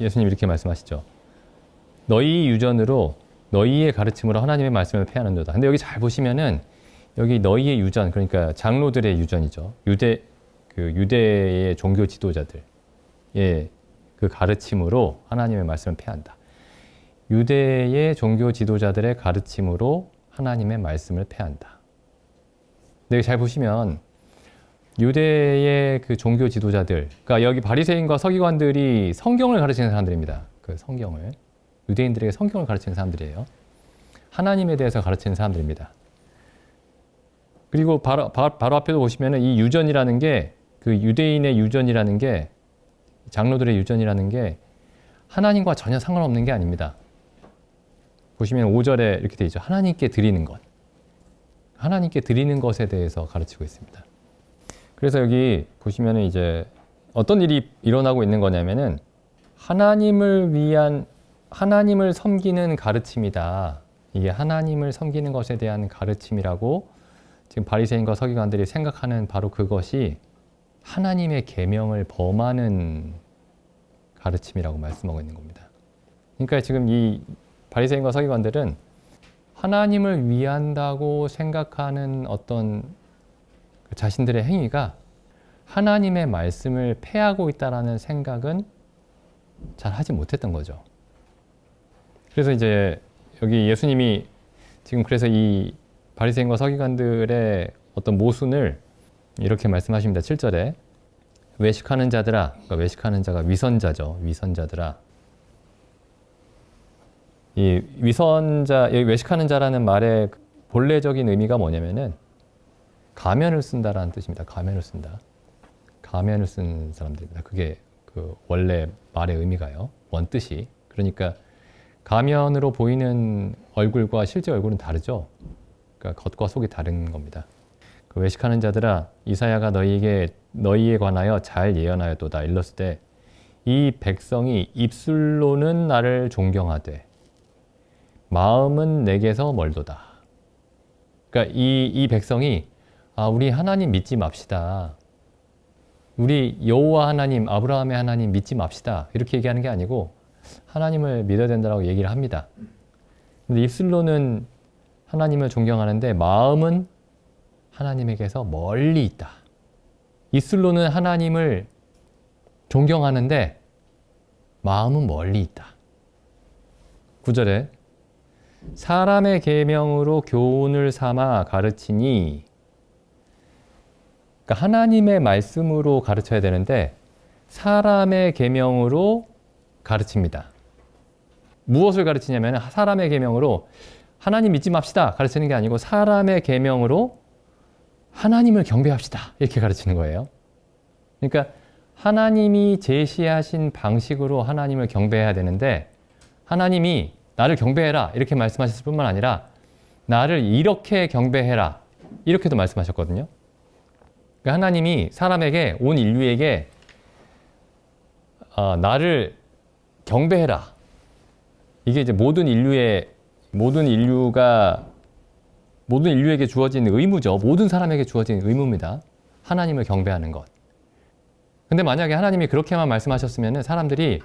예수님 이렇게 말씀하시죠. 너희 유전으로 너희의 가르침으로 하나님의 말씀을 폐하는도다. 근데 여기 잘 보시면은 여기 너희의 유전, 그러니까 장로들의 유전이죠. 유대의 종교 지도자들의 그 가르침으로 하나님의 말씀을 폐한다. 유대의 종교 지도자들의 가르침으로 하나님의 말씀을 폐한다. 근데 여기 잘 보시면 유대의 그 종교 지도자들, 그러니까 여기 바리새인과 서기관들이 성경을 가르치는 사람들입니다. 그 성경을. 유대인들에게 성경을 가르치는 사람들이에요. 하나님에 대해서 가르치는 사람들입니다. 그리고 바로 앞에도 보시면 이 유전이라는 게, 그 유대인의 유전이라는 게, 장로들의 유전이라는 게 하나님과 전혀 상관없는 게 아닙니다. 보시면 5절에 이렇게 되어 있죠. 하나님께 드리는 것. 하나님께 드리는 것에 대해서 가르치고 있습니다. 그래서 여기 보시면 이제 어떤 일이 일어나고 있는 거냐면은 하나님을 섬기는 가르침이다. 이게 하나님을 섬기는 것에 대한 가르침이라고 지금 바리새인과 서기관들이 생각하는 바로 그것이 하나님의 계명을 범하는 가르침이라고 말씀하고 있는 겁니다. 그러니까 지금 이 바리새인과 서기관들은 하나님을 위한다고 생각하는 어떤 자신들의 행위가 하나님의 말씀을 폐하고 있다라는 생각은 잘 하지 못했던 거죠. 그래서 이제 여기 예수님이 지금 그래서 이 바리새인과 서기관들의 어떤 모순을 이렇게 말씀하십니다. 7절에 외식하는 자들아, 그러니까 외식하는 자가 위선자죠. 위선자들아. 이 위선자, 여기 외식하는 자라는 말의 본래적인 의미가 뭐냐면은 가면을 쓴다라는 뜻입니다. 가면을 쓴다. 가면을 쓴 사람들입니다. 그게 그 원래 말의 의미가요. 원뜻이. 그러니까 가면으로 보이는 얼굴과 실제 얼굴은 다르죠. 그러니까 겉과 속이 다른 겁니다. 그 외식하는 자들아, 이사야가 너희에 관하여 잘 예언하였도다. 일렀을 때 이 백성이 입술로는 나를 존경하되 마음은 내게서 멀도다. 그러니까 이 백성이 우리 하나님 믿지 맙시다. 우리 여호와 하나님, 아브라함의 하나님 믿지 맙시다. 이렇게 얘기하는 게 아니고 하나님을 믿어야 된다고 얘기를 합니다. 근데 입술로는 하나님을 존경하는데 마음은 하나님에게서 멀리 있다. 입술로는 하나님을 존경하는데 마음은 멀리 있다. 9절에 사람의 계명으로 교훈을 삼아 가르치니, 그러니까 하나님의 말씀으로 가르쳐야 되는데 사람의 계명으로 가르칩니다. 무엇을 가르치냐면 사람의 계명으로 하나님 믿지 맙시다 가르치는 게 아니고 사람의 계명으로 하나님을 경배합시다 이렇게 가르치는 거예요. 그러니까 하나님이 제시하신 방식으로 하나님을 경배해야 되는데 하나님이 나를 경배해라 이렇게 말씀하셨을 뿐만 아니라 나를 이렇게 경배해라 이렇게도 말씀하셨거든요. 그러니까 하나님이 사람에게, 온 인류에게 나를 경배해라. 이게 이제 모든 인류에게 주어진 의무죠. 모든 사람에게 주어진 의무입니다. 하나님을 경배하는 것. 근데 만약에 하나님이 그렇게만 말씀하셨으면 사람들이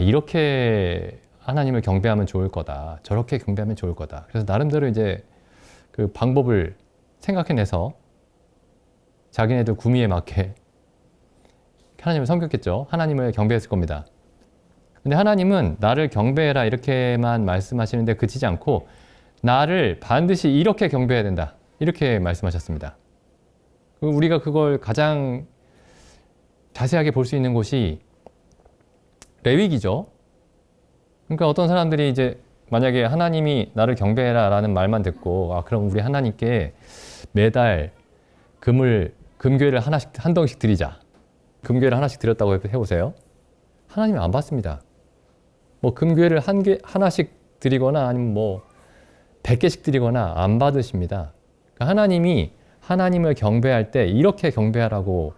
이렇게 하나님을 경배하면 좋을 거다. 저렇게 경배하면 좋을 거다. 그래서 나름대로 이제 그 방법을 생각해내서 자기네들 구미에 맞게 하나님을 섬겼겠죠. 하나님을 경배했을 겁니다. 근데 하나님은 나를 경배해라 이렇게만 말씀하시는데 그치지 않고 나를 반드시 이렇게 경배해야 된다. 이렇게 말씀하셨습니다. 우리가 그걸 가장 자세하게 볼 수 있는 곳이 레위기죠. 그러니까 어떤 사람들이 이제 만약에 하나님이 나를 경배해라 라는 말만 듣고 그럼 우리 하나님께 매달 금괴를 한 덩씩 드리자. 금괴를 하나씩 드렸다고 해보세요. 하나님이 안 받습니다. 뭐 금괴를 하나씩 드리거나 아니면 뭐 100개씩 드리거나 안 받으십니다. 그러니까 하나님이 하나님을 경배할 때 이렇게 경배하라고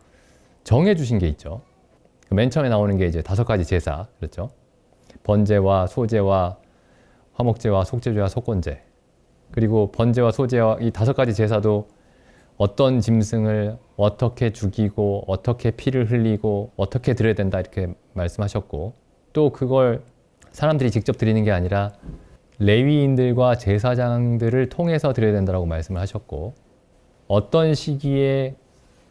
정해주신 게 있죠. 맨 처음에 나오는 게 이제 5가지 제사, 그렇죠? 번제와 소제와 화목제와 속죄제와 속건제. 그리고 번제와 소제와 이 5가지 제사도 어떤 짐승을 어떻게 죽이고 어떻게 피를 흘리고 어떻게 드려야 된다 이렇게 말씀하셨고, 또 그걸 사람들이 직접 드리는 게 아니라 레위인들과 제사장들을 통해서 드려야 된다고 말씀을 하셨고, 어떤 시기에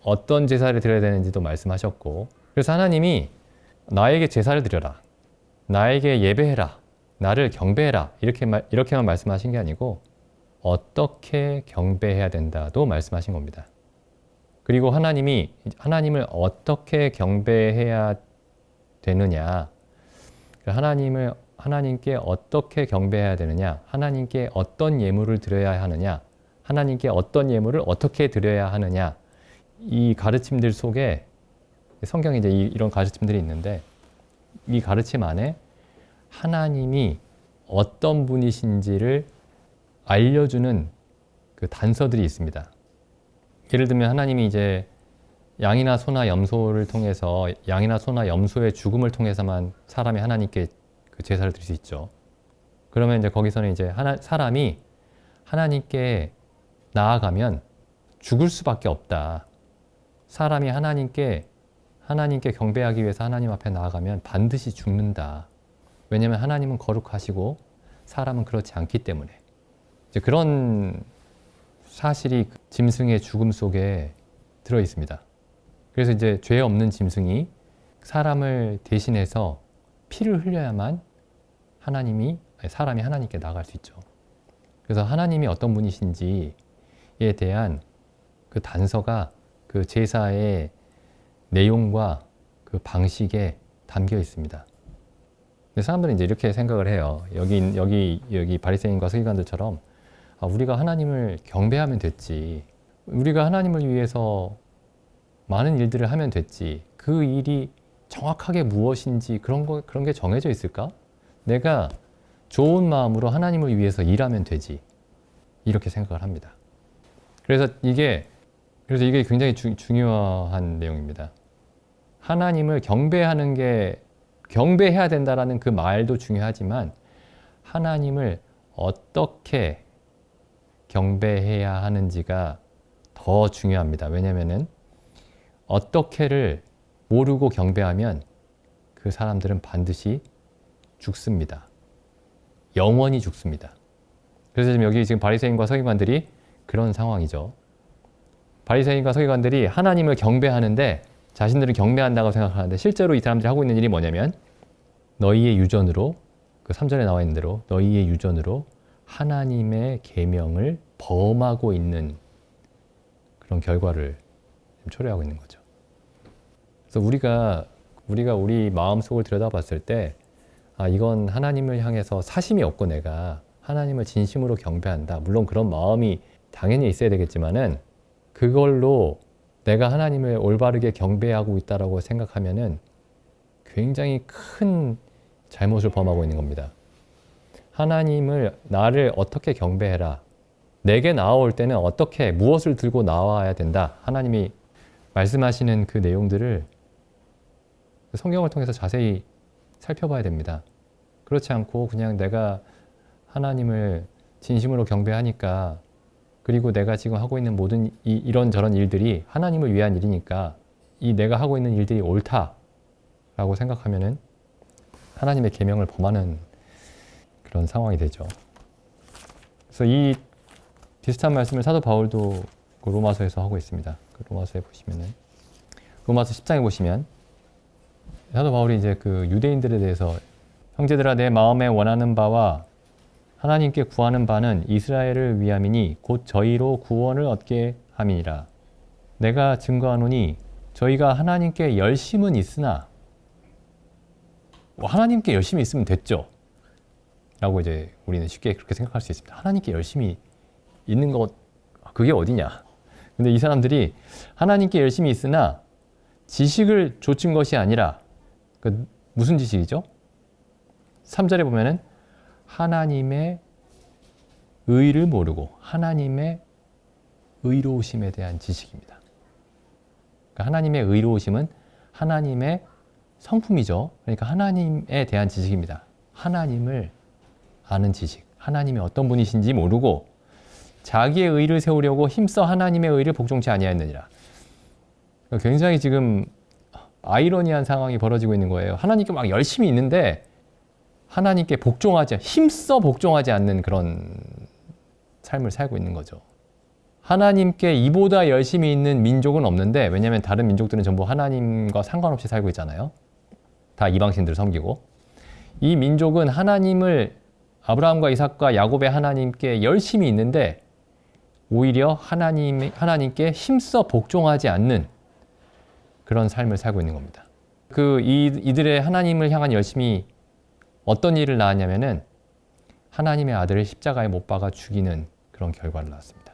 어떤 제사를 드려야 되는지도 말씀하셨고, 그래서 하나님이 나에게 제사를 드려라, 나에게 예배해라, 나를 경배해라, 이렇게만 말씀하신 게 아니고 어떻게 경배해야 된다도 말씀하신 겁니다. 그리고 하나님을 어떻게 경배해야 되느냐, 하나님께 어떻게 경배해야 되느냐, 하나님께 어떤 예물을 드려야 하느냐, 하나님께 어떤 예물을 어떻게 드려야 하느냐, 이 가르침들 속에 성경에 이제 이런 가르침들이 있는데, 이 가르침 안에 하나님이 어떤 분이신지를 알려주는 그 단서들이 있습니다. 예를 들면 하나님이 이제 양이나 소나 염소를 통해서, 양이나 소나 염소의 죽음을 통해서만 사람이 하나님께 그 제사를 드릴 수 있죠. 그러면 이제 거기서는 이제 사람이 하나님께 나아가면 죽을 수밖에 없다. 사람이 하나님께 경배하기 위해서 하나님 앞에 나아가면 반드시 죽는다. 왜냐하면 하나님은 거룩하시고 사람은 그렇지 않기 때문에. 이제 그런 사실이 짐승의 죽음 속에 들어 있습니다. 그래서 이제 죄 없는 짐승이 사람을 대신해서 피를 흘려야만 사람이 하나님께 나아갈 수 있죠. 그래서 하나님이 어떤 분이신지에 대한 그 단서가 그 제사의 내용과 그 방식에 담겨 있습니다. 근데 사람들은 이제 이렇게 생각을 해요. 여기 바리새인과 서기관들처럼 우리가 하나님을 경배하면 됐지. 우리가 하나님을 위해서 많은 일들을 하면 됐지. 그 일이 정확하게 무엇인지 그런 게 정해져 있을까? 내가 좋은 마음으로 하나님을 위해서 일하면 되지. 이렇게 생각을 합니다. 그래서 이게 굉장히 중요한 내용입니다. 하나님을 경배해야 된다라는 그 말도 중요하지만, 하나님을 어떻게 경배해야 하는지가 더 중요합니다. 왜냐하면은 어떻게를 모르고 경배하면 그 사람들은 반드시 죽습니다. 영원히 죽습니다. 그래서 지금 바리새인과 서기관들이 그런 상황이죠. 바리새인과 서기관들이 하나님을 경배하는데, 자신들은 경배한다고 생각하는데, 실제로 이 사람들이 하고 있는 일이 뭐냐면, 너희의 유전으로, 그 3절에 나와 있는 대로 너희의 유전으로 하나님의 계명을 범하고 있는 그런 결과를 초래하고 있는 거죠. 그래서 우리가 우리 마음속을 들여다봤을 때, 이건 하나님을 향해서 사심이 없고 내가 하나님을 진심으로 경배한다. 물론 그런 마음이 당연히 있어야 되겠지만은, 그걸로 내가 하나님을 올바르게 경배하고 있다라고 생각하면은 굉장히 큰 잘못을 범하고 있는 겁니다. 나를 어떻게 경배해라. 내게 나아올 때는 무엇을 들고 나와야 된다. 하나님이 말씀하시는 그 내용들을 성경을 통해서 자세히 살펴봐야 됩니다. 그렇지 않고 그냥 내가 하나님을 진심으로 경배하니까, 그리고 내가 지금 하고 있는 모든 이런저런 일들이 하나님을 위한 일이니까 내가 하고 있는 일들이 옳다라고 생각하면은 하나님의 계명을 범하는 그런 상황이 되죠. 그래서 이 비슷한 말씀을 사도 바울도 그 로마서에서 하고 있습니다. 그 로마서 10장에 보시면 사도 바울이 이제 그 유대인들에 대해서, 형제들아, 내 마음에 원하는 바와 하나님께 구하는 바는 이스라엘을 위함이니 곧 저희로 구원을 얻게 함이니라. 내가 증거하노니 저희가 하나님께 열심은 있으나, 하나님께 열심히 있으면 됐죠 라고 이제 우리는 쉽게 그렇게 생각할 수 있습니다. 하나님께 열심히 있는 것, 그게 어디냐. 근데 이 사람들이 하나님께 열심히 있으나 지식을 좇은 것이 아니라, 무슨 지식이죠? 3절에 보면은 하나님의 의를 모르고 하나님의 의로우심에 대한 지식입니다. 그러니까 하나님의 의로우심은 하나님의 성품이죠. 그러니까 하나님에 대한 지식입니다. 하나님을 아는 지식. 하나님이 어떤 분이신지 모르고 자기의 의를 세우려고 힘써 하나님의 의를 복종치 아니하였느니라. 굉장히 지금 아이러니한 상황이 벌어지고 있는 거예요. 하나님께 막 열심히 있는데 하나님께 힘써 복종하지 않는 그런 삶을 살고 있는 거죠. 하나님께 이보다 열심히 있는 민족은 없는데, 왜냐하면 다른 민족들은 전부 하나님과 상관없이 살고 있잖아요. 다 이방신들을 섬기고. 이 민족은 하나님을 아브라함과 이삭과 야곱의 하나님께 열심히 있는데 오히려 하나님께 힘써 복종하지 않는 그런 삶을 살고 있는 겁니다. 이들의 하나님을 향한 열심이 어떤 일을 낳았냐면은 하나님의 아들을 십자가에 못 박아 죽이는 그런 결과를 낳았습니다.